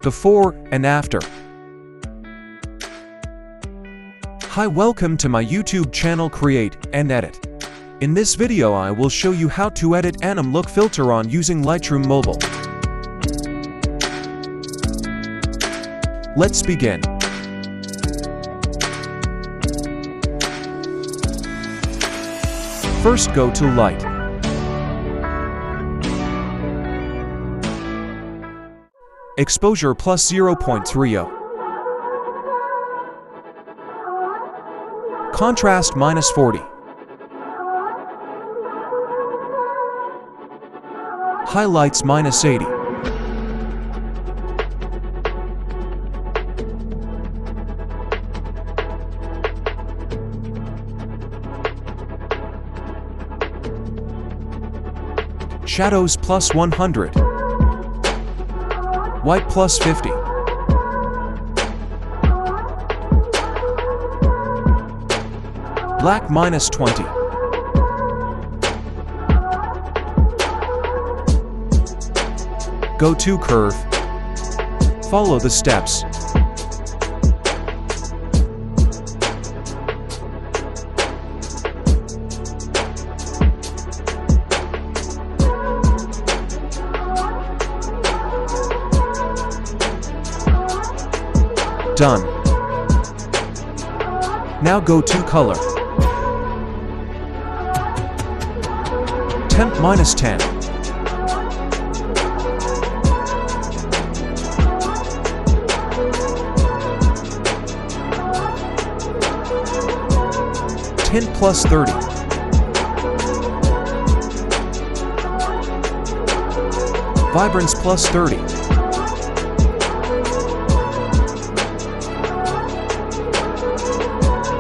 before and after. Hi, welcome to my YouTube channel Create and Edit. In this video I will show you how to edit anim look filter on using Lightroom Mobile. Let's begin. First go to Light. Exposure plus 0.30. Contrast minus 40. Highlights minus 80. Shadows plus 100. White plus 50. Black minus 20. Go to Curve. Follow the steps. Done. Now go to Color. Temp minus 10. Tint plus 30. Vibrance plus 30.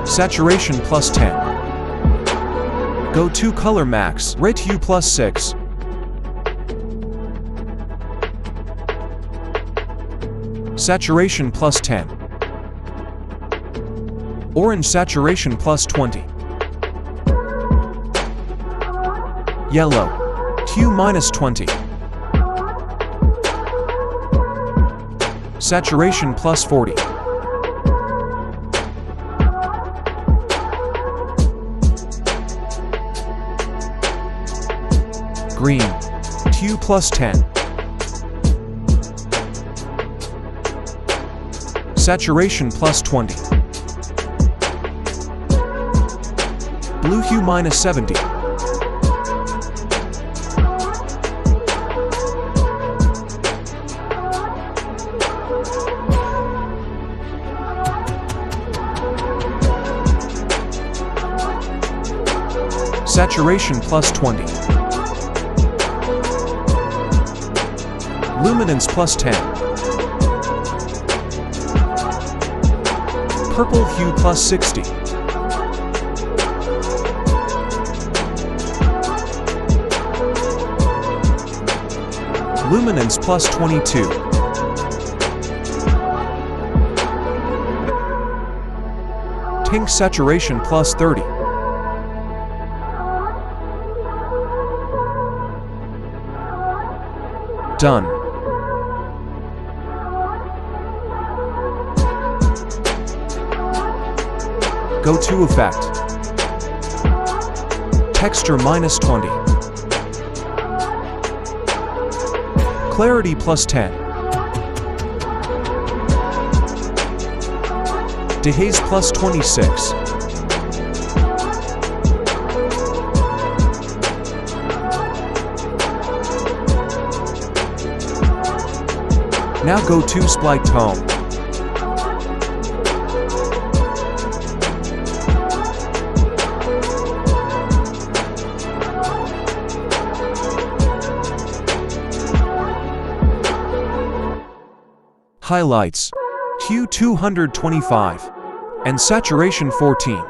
Saturation plus 10. Go to Color Max, Rate Hue plus 6. Saturation plus 10. Orange saturation plus 20. Yellow, Hue minus 20. Saturation plus 40. Green, Hue plus 10. Saturation plus 20. Blue hue minus 70. Saturation plus 20. Luminance plus 10. Purple hue plus 60. Luminance plus 22. Pink saturation plus 30. Done. Go to Effect. Texture minus 20. Clarity plus 10. Dehaze plus 26. Now go to Split Tone. Highlights, Hue 225, and Saturation 14.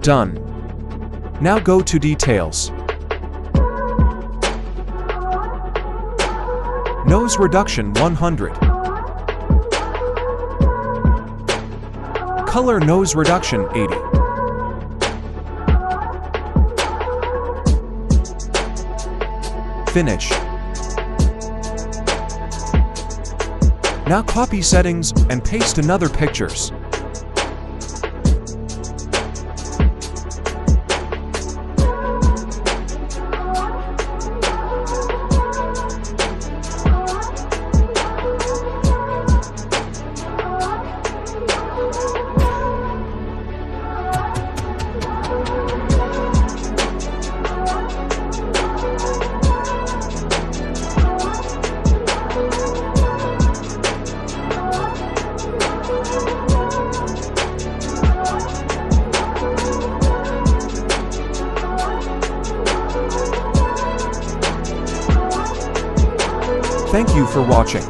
Done. Now go to Details. Nose reduction 100. Color nose reduction 80. Finish. Now copy settings and paste another pictures. Thank you for watching.